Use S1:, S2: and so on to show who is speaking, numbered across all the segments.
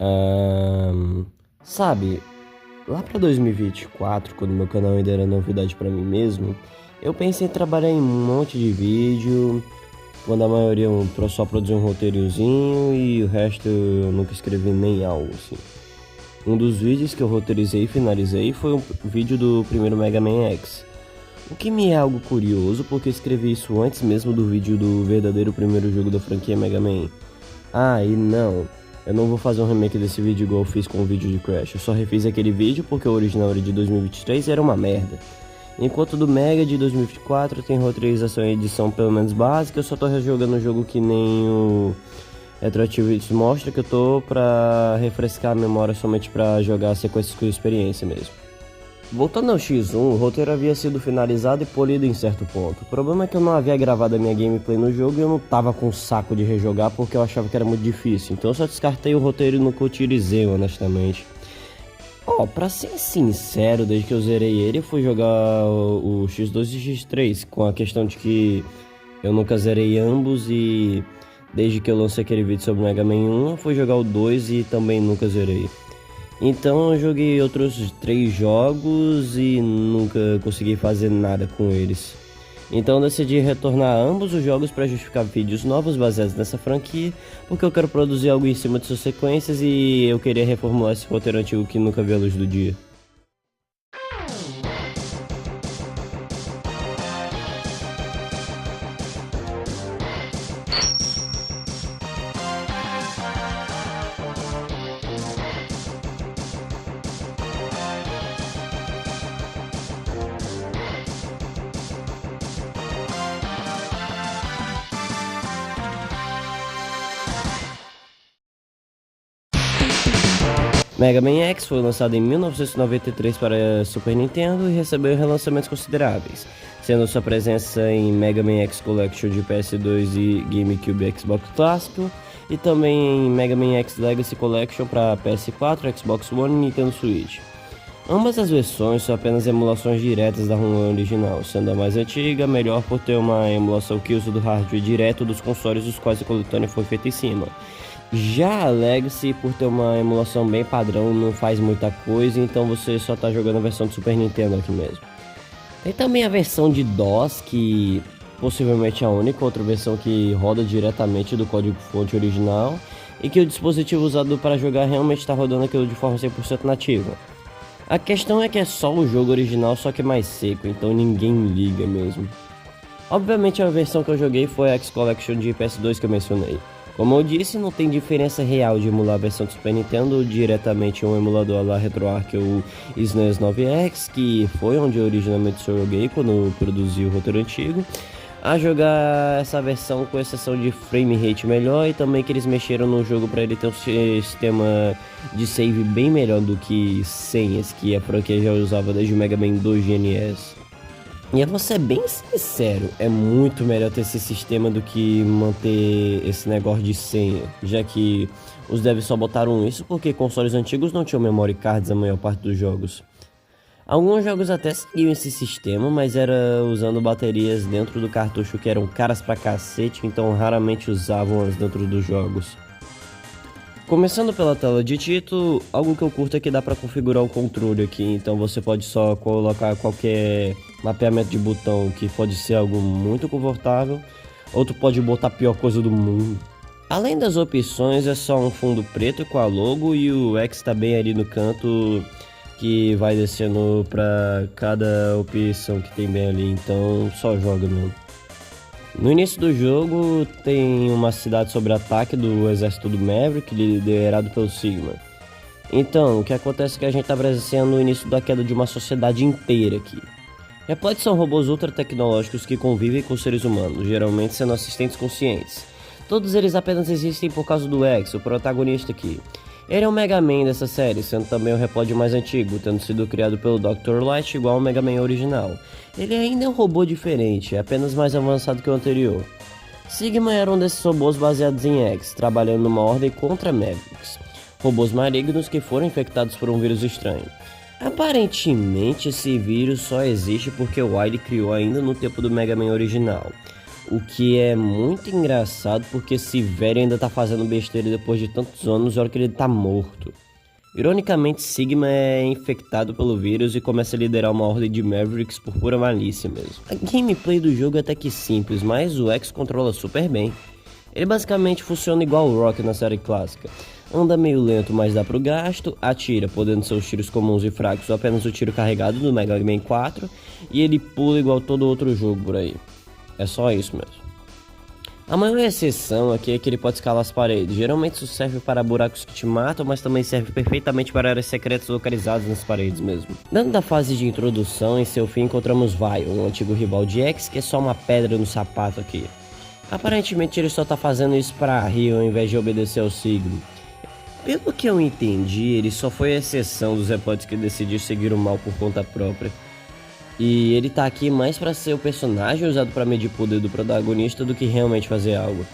S1: Ahn, Sabe, lá pra 2024, quando meu canal ainda era novidade pra mim mesmo, eu pensei em trabalhar em um monte de vídeo, quando a maioria eu só produzia um roteirozinho e o resto eu nunca escrevi nem algo assim. Um dos vídeos que eu roteirizei e finalizei foi um vídeo do primeiro Mega Man X. O que me é algo curioso, porque eu escrevi isso antes mesmo do vídeo do verdadeiro primeiro jogo da franquia Mega Man. Ah, e não, eu não vou fazer um remake desse vídeo igual eu fiz com o vídeo de Crash. Eu só refiz aquele vídeo porque o original era de 2023 e era uma merda. Enquanto do Mega de 2024 tem roteirização e edição pelo menos básica, eu só tô rejogando o jogo que nem o Retroactivity mostra, que eu tô pra refrescar a memória somente pra jogar sequências com experiência mesmo. Voltando ao X1, o roteiro havia sido finalizado e polido em certo ponto. O problema é que eu não havia gravado a minha gameplay no jogo e eu não tava com saco de rejogar porque eu achava que era muito difícil. Então eu só descartei o roteiro e nunca utilizei, honestamente. Pra ser sincero, desde que eu zerei ele, eu fui jogar o X2 e X3, com a questão de que eu nunca zerei ambos e desde que eu lancei aquele vídeo sobre o Mega Man 1, eu fui jogar o 2 e também nunca zerei. Então eu joguei outros 3 jogos e nunca consegui fazer nada com eles. Então eu decidi retornar a ambos os jogos para justificar vídeos novos baseados nessa franquia, porque eu quero produzir algo em cima de suas sequências e eu queria reformular esse roteiro antigo que nunca viu a luz do dia. Mega Man X foi lançado em 1993 para Super Nintendo e recebeu relançamentos consideráveis, sendo sua presença em Mega Man X Collection de PS2 e GameCube Xbox clássico, e também em Mega Man X Legacy Collection para PS4, Xbox One e Nintendo Switch. Ambas as versões são apenas emulações diretas da ROM original, sendo a mais antiga melhor por ter uma emulação que usa do hardware direto dos consoles dos quais a coletânea foi feita em cima. Já a Legacy, por ter uma emulação bem padrão, não faz muita coisa, então você só tá jogando a versão do Super Nintendo aqui mesmo. Tem também a versão de DOS, que possivelmente é a única outra versão que roda diretamente do código-fonte original e que o dispositivo usado para jogar realmente está rodando aquilo de forma 100% nativa. A questão é que é só o jogo original, só que mais seco, então ninguém liga mesmo. Obviamente a versão que eu joguei foi a X Collection de PS2 que eu mencionei. Como eu disse, não tem diferença real de emular a versão do Super Nintendo diretamente em um emulador lá RetroArch ou SNES 9X, que foi onde eu originalmente joguei quando eu produzi o roteiro antigo, a jogar essa versão com exceção de frame rate melhor e também que eles mexeram no jogo para ele ter um sistema de save bem melhor do que senhas que a franquia já usava desde o Mega Man 2 de NES. E eu vou ser bem sincero, é muito melhor ter esse sistema do que manter esse negócio de senha, já que os devs só botaram isso porque consoles antigos não tinham memory cards a maior parte dos jogos. Alguns jogos até seguiam esse sistema, mas era usando baterias dentro do cartucho que eram caras pra cacete, então raramente usavam-as dentro dos jogos. Começando pela tela de título, algo que eu curto é que dá para configurar o controle aqui, então você pode só colocar qualquer mapeamento de botão, que pode ser algo muito confortável, ou tu pode botar a pior coisa do mundo. Além das opções, é só um fundo preto com a logo e o X tá bem ali no canto, que vai descendo para cada opção que tem bem ali, então só joga mesmo. No início do jogo tem uma cidade sob ataque do exército do Maverick, liderado pelo Sigma. Então, o que acontece é que a gente está presenciando o início da queda de uma sociedade inteira aqui. Reploids são robôs ultra tecnológicos que convivem com seres humanos, geralmente sendo assistentes conscientes. Todos eles apenas existem por causa do X, o protagonista aqui. Ele é o Mega Man dessa série, sendo também o Reploid mais antigo, tendo sido criado pelo Dr. Light igual ao Mega Man original. Ele ainda é um robô diferente, é apenas mais avançado que o anterior. Sigma era um desses robôs baseados em X, trabalhando numa ordem contra Mavericks, robôs malignos que foram infectados por um vírus estranho. Aparentemente esse vírus só existe porque o Wily criou ainda no tempo do Mega Man original. O que é muito engraçado porque esse velho ainda tá fazendo besteira depois de tantos anos, olha que ele tá morto. Ironicamente, Sigma é infectado pelo vírus e começa a liderar uma ordem de Mavericks por pura malícia mesmo. A gameplay do jogo é até que simples, mas o X controla super bem. Ele basicamente funciona igual o Rock na série clássica. Anda meio lento, mas dá pro gasto, atira, podendo ser os tiros comuns e fracos ou apenas o tiro carregado do Mega Man 4, e ele pula igual todo outro jogo por aí. É só isso mesmo. A maior exceção aqui é que ele pode escalar as paredes. Geralmente isso serve para buracos que te matam, mas também serve perfeitamente para áreas secretas localizadas nas paredes mesmo. Dentro da fase de introdução, em seu fim encontramos Vai, um antigo rival de X, que é só uma pedra no sapato aqui. Aparentemente ele só tá fazendo isso para rir ao invés de obedecer ao Sigma. Pelo que eu entendi, ele só foi a exceção dos repórteres que decidiu seguir o mal por conta própria. E ele tá aqui mais pra ser o personagem usado pra medir o poder do protagonista do que realmente fazer algo.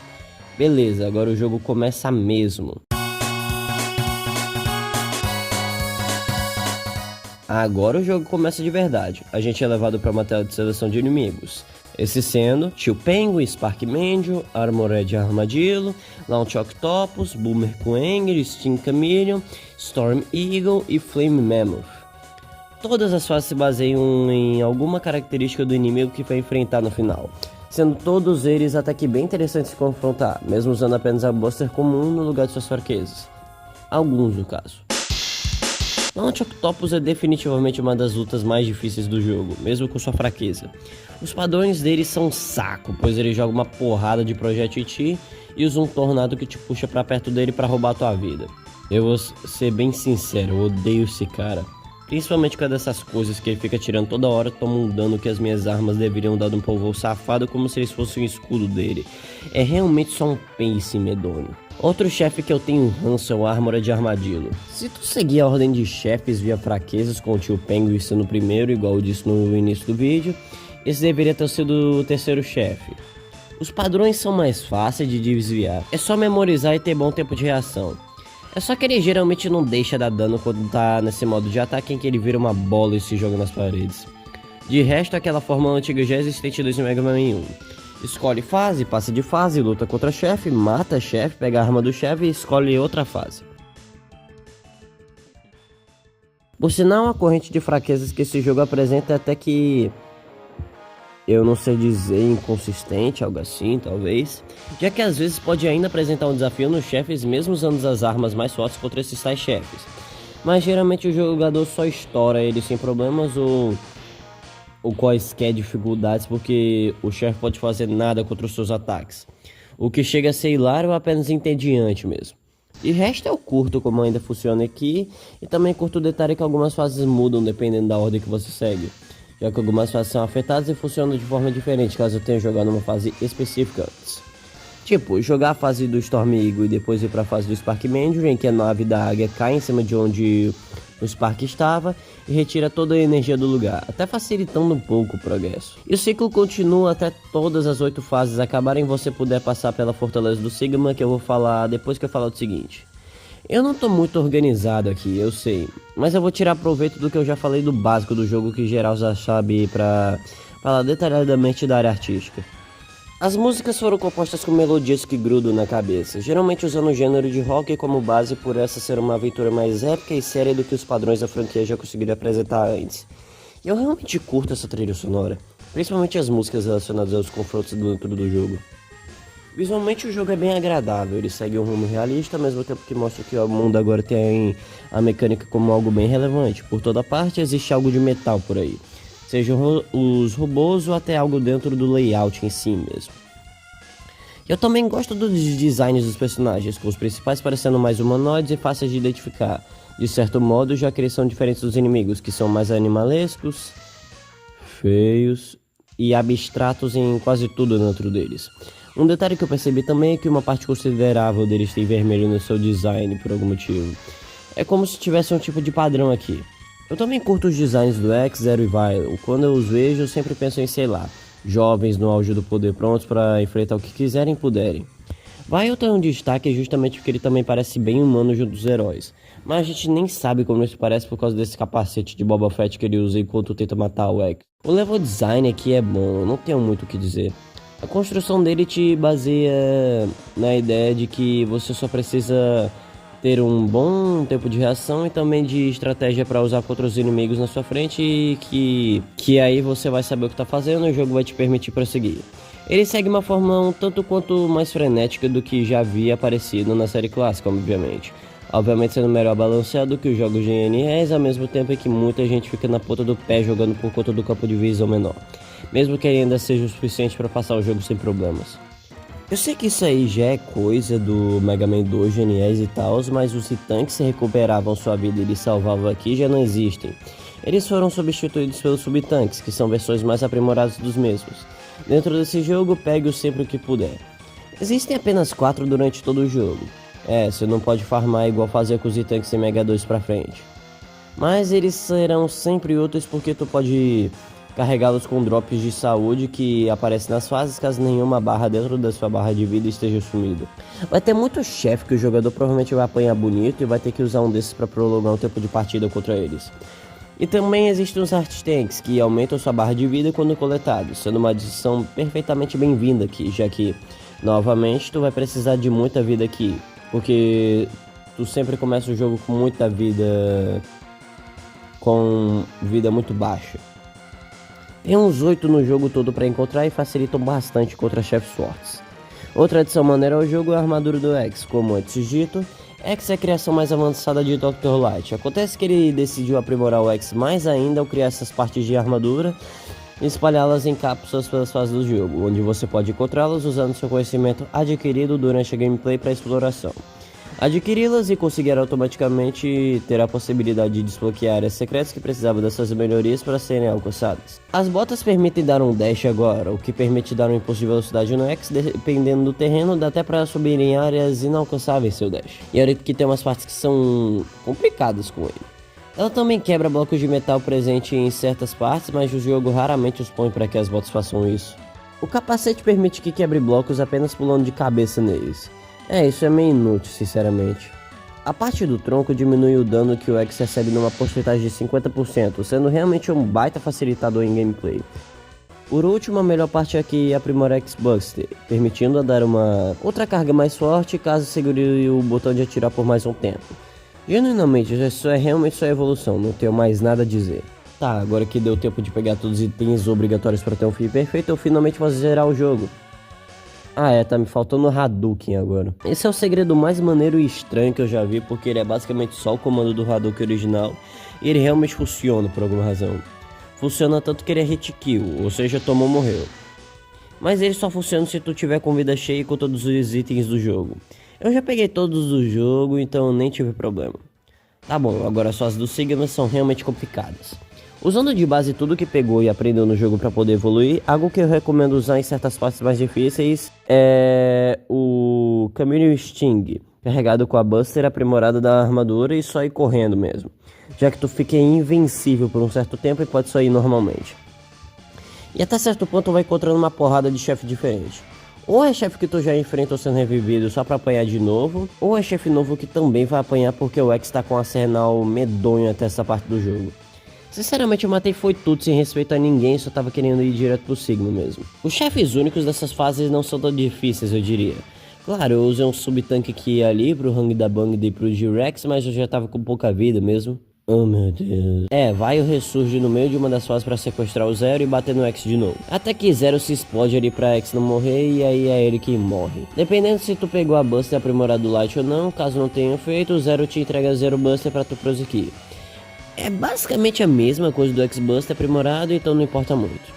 S1: Beleza, agora o jogo começa mesmo. Agora o jogo começa de verdade. A gente é levado pra uma tela de seleção de inimigos. Esse sendo Tio Penguin, Spark Mandio, Armored Armadillo, Launch Octopus, Boomer Kuwanger, Sting Chameleon, Storm Eagle e Flame Mammoth. Todas as fases se baseiam em alguma característica do inimigo que vai enfrentar no final, sendo todos eles até que bem interessantes de confrontar, mesmo usando apenas a Buster comum no lugar de suas fraquezas. Alguns no caso. Launch Octopus é definitivamente uma das lutas mais difíceis do jogo, mesmo com sua fraqueza. Os padrões dele são um saco, pois ele joga uma porrada de projétil em ti e usa um tornado que te puxa pra perto dele pra roubar a tua vida. Eu vou ser bem sincero, eu odeio esse cara. Principalmente com dessas coisas que ele fica tirando toda hora, toma um dano que as minhas armas deveriam dar um povo safado como se eles fossem o escudo dele. É realmente só um pace medonho. Outro chefe que eu tenho ranço é o Armored Armadillo. Se tu seguir a ordem de chefes via fraquezas, com o Tio Penguin sendo o primeiro, igual eu disse no início do vídeo, esse deveria ter sido o terceiro chefe. Os padrões são mais fáceis de desviar, é só memorizar e ter bom tempo de reação. É só que ele geralmente não deixa dar dano quando tá nesse modo de ataque em que ele vira uma bola e se joga nas paredes. De resto, aquela fórmula antiga já existente do Mega Man 1. Escolhe fase, passa de fase, luta contra chefe, mata chefe, pega a arma do chefe e escolhe outra fase. Por sinal, a corrente de fraquezas que esse jogo apresenta é até que... eu não sei dizer, inconsistente, algo assim, talvez. Já que às vezes pode ainda apresentar um desafio nos chefes, mesmo usando as armas mais fortes contra esses tais chefes. Mas geralmente o jogador só estoura ele sem problemas ou quaisquer dificuldades, porque o chefe pode fazer nada contra os seus ataques. O que chega a ser hilário ou apenas entediante mesmo. E resto eu curto como ainda funciona aqui, e também curto o detalhe que algumas fases mudam dependendo da ordem que você segue. Já que algumas fases são afetadas e funcionam de forma diferente caso eu tenha jogado numa fase específica antes. Tipo, jogar a fase do Storm Eagle e depois ir para a fase do Spark Mandio, em que a nave da águia cai em cima de onde o Spark estava e retira toda a energia do lugar, até facilitando um pouco o progresso. E o ciclo continua até todas as 8 fases acabarem e você puder passar pela Fortaleza do Sigma, que eu vou falar depois que eu falar o seguinte. Eu não tô muito organizado aqui, eu sei, mas eu vou tirar proveito do que eu já falei do básico do jogo que geral já sabe pra falar detalhadamente da área artística. As músicas foram compostas com melodias que grudam na cabeça, geralmente usando o gênero de rock como base por essa ser uma aventura mais épica e séria do que os padrões da franquia já conseguiram apresentar antes. E eu realmente curto essa trilha sonora, principalmente as músicas relacionadas aos confrontos dentro do jogo. Visualmente o jogo é bem agradável, ele segue um rumo realista, ao mesmo tempo que mostra que o mundo agora tem a mecânica como algo bem relevante. Por toda parte existe algo de metal por aí, sejam os robôs ou até algo dentro do layout em si mesmo. Eu também gosto dos designs dos personagens, com os principais parecendo mais humanoides e fáceis de identificar, de certo modo já que eles são diferentes dos inimigos, que são mais animalescos, feios e abstratos em quase tudo dentro deles. Um detalhe que eu percebi também é que uma parte considerável deles tem vermelho no seu design por algum motivo. É como se tivesse um tipo de padrão aqui. Eu também curto os designs do X, Zero e Vile. Quando eu os vejo eu sempre penso em, sei lá, jovens no auge do poder prontos para enfrentar o que quiserem e puderem. Vile tem um destaque justamente porque ele também parece bem humano junto dos heróis. Mas a gente nem sabe como isso parece por causa desse capacete de Boba Fett que ele usa enquanto tenta matar o X. O level design aqui é bom, não tenho muito o que dizer. A construção dele te baseia na ideia de que você só precisa ter um bom tempo de reação e também de estratégia para usar contra os inimigos na sua frente e que aí você vai saber o que está fazendo e o jogo vai te permitir prosseguir. Ele segue uma forma um tanto quanto mais frenética do que já havia aparecido na série clássica, obviamente. Obviamente sendo melhor balanceado que os jogos de NES, ao mesmo tempo em que muita gente fica na ponta do pé jogando por conta do campo de visão menor, mesmo que ainda seja o suficiente para passar o jogo sem problemas. Eu sei que isso aí já é coisa do Mega Man 2 de NES e tal, mas os tanques que recuperavam sua vida e lhe salvavam aqui já não existem. Eles foram substituídos pelos subtanques, que são versões mais aprimoradas dos mesmos. Dentro desse jogo, pegue-o sempre o que puder. Existem apenas 4 durante todo o jogo. Você não pode farmar igual fazia com os tanques em Mega 2 pra frente. Mas eles serão sempre úteis porque tu pode carregá-los com drops de saúde que aparecem nas fases caso nenhuma barra dentro da sua barra de vida esteja sumida. Vai ter muito chefe que o jogador provavelmente vai apanhar bonito e vai ter que usar um desses para prolongar o tempo de partida contra eles. E também existem os Heart Tanks, que aumentam sua barra de vida quando coletados, sendo uma adição perfeitamente bem-vinda aqui, já que, novamente, tu vai precisar de muita vida aqui, porque tu sempre começa o jogo com muita vida, com vida muito baixa. Tem uns 8 no jogo todo para encontrar e facilitam bastante contra chefes fortes. Outra adição maneira ao jogo é a armadura do X, como antes dito. X é a criação mais avançada de Dr. Light. Acontece que ele decidiu aprimorar o X mais ainda ao criar essas partes de armadura e espalhá-las em cápsulas pelas fases do jogo, onde você pode encontrá-las usando seu conhecimento adquirido durante a gameplay para exploração. Adquiri-las e conseguir automaticamente ter a possibilidade de desbloquear áreas secretas que precisavam dessas melhorias para serem alcançadas. As botas permitem dar um dash agora, o que permite dar um impulso de velocidade no X, dependendo do terreno, dá até para subir em áreas inalcançáveis seu dash. E olha que tem umas partes que são complicadas com ele. Ela também quebra blocos de metal presente em certas partes, mas o jogo raramente os põe para que as botas façam isso. O capacete permite que quebre blocos apenas pulando de cabeça neles. Isso é meio inútil, sinceramente. A parte do tronco diminui o dano que o X recebe numa porcentagem de 50%, sendo realmente um baita facilitador em gameplay. Por último, a melhor parte aqui é aprimorar X-Buster, permitindo a dar uma outra carga mais forte caso segure o botão de atirar por mais um tempo. Genuinamente, isso é realmente só evolução, não tenho mais nada a dizer. Tá, agora que deu tempo de pegar todos os itens obrigatórios para ter um fim perfeito, eu finalmente posso zerar o jogo. Tá me faltando o Hadouken agora. Esse é o segredo mais maneiro e estranho que eu já vi, porque ele é basicamente só o comando do Hadouken original e ele realmente funciona por alguma razão. Funciona tanto que ele é hit kill, ou seja, tomou, morreu. Mas ele só funciona se tu tiver com vida cheia e com todos os itens do jogo. Eu já peguei todos do jogo, então nem tive problema. Tá bom, agora só as do Sigma são realmente complicadas. Usando de base tudo que pegou e aprendeu no jogo para poder evoluir, algo que eu recomendo usar em certas partes mais difíceis é o Caminho Sting, carregado com a Buster aprimorada da armadura e só ir correndo mesmo, já que tu fica invencível por um certo tempo e pode só ir normalmente. E até certo ponto tu vai encontrando uma porrada de chefe diferente. Ou é chefe que tu já enfrentou sendo revivido só pra apanhar de novo, ou é chefe novo que também vai apanhar porque o X tá com um arsenal medonho até essa parte do jogo. Sinceramente, eu matei foi tudo sem respeito a ninguém, só tava querendo ir direto pro Sigma mesmo. Os chefes únicos dessas fases não são tão difíceis, eu diria. Claro, eu usei um subtanque aqui e ali pro Hang da Bang e pro G-Rex, mas eu já tava com pouca vida mesmo. Oh meu Deus. Vai o ressurge no meio de uma das fases pra sequestrar o Zero e bater no X de novo. Até que Zero se explode ali pra X não morrer e aí é ele que morre. Dependendo se tu pegou a Buster aprimorada do Light ou não, caso não tenha feito, o Zero te entrega Zero Buster pra tu prosseguir. É basicamente a mesma coisa do X-Buster aprimorado, então não importa muito.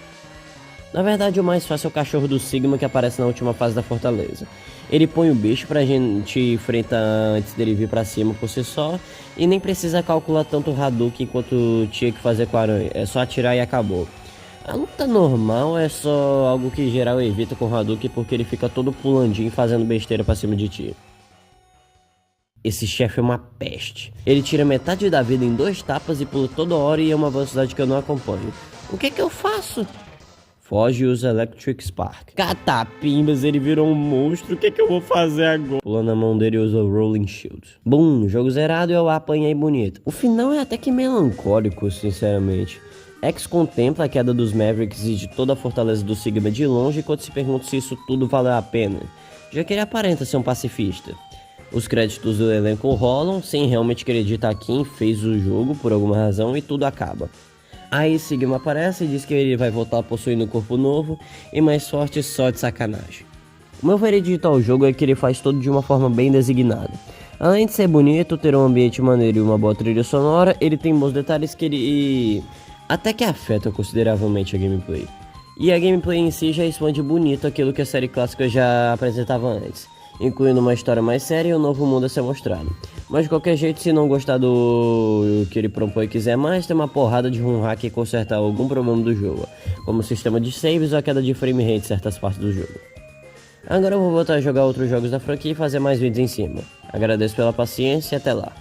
S1: Na verdade, o mais fácil é o cachorro do Sigma que aparece na última fase da fortaleza. Ele põe o bicho pra gente enfrentar antes dele vir pra cima por si só, e nem precisa calcular tanto o Hadouken quanto tinha que fazer com a aranha, é só atirar e acabou. A luta normal é só algo que geral evita com o Hadouken porque ele fica todo pulandinho fazendo besteira pra cima de ti. Esse chefe é uma peste. Ele tira metade da vida em 2 tapas e pula toda hora e é uma velocidade que eu não acompanho. O que é que eu faço? Foge e usa Electric Spark. Catapimbas, ele virou um monstro. O que é que eu vou fazer agora? Pula na mão dele e usa o Rolling Shield. Bum, jogo zerado e eu apanhei bonito. O final é até que melancólico, sinceramente. X contempla a queda dos Mavericks e de toda a fortaleza do Sigma de longe enquanto se pergunta se isso tudo valeu a pena, já que ele aparenta ser um pacifista. Os créditos do elenco rolam sem realmente acreditar quem fez o jogo por alguma razão e tudo acaba. Aí Sigma aparece e diz que ele vai voltar possuindo um corpo novo e mais forte só de sacanagem. O meu veredito ao jogo é que ele faz tudo de uma forma bem designada. Além de ser bonito, ter um ambiente maneiro e uma boa trilha sonora, ele tem bons detalhes que ele até que afetam consideravelmente a gameplay. E a gameplay em si já expande bonito aquilo que a série clássica já apresentava antes, incluindo uma história mais séria e um novo mundo a ser mostrado. Mas de qualquer jeito, se não gostar do que ele propõe e quiser mais, tem uma porrada de run hack e consertar algum problema do jogo, como o sistema de saves ou a queda de frame rate em certas partes do jogo. Agora eu vou voltar a jogar outros jogos da franquia e fazer mais vídeos em cima. Agradeço pela paciência e até lá.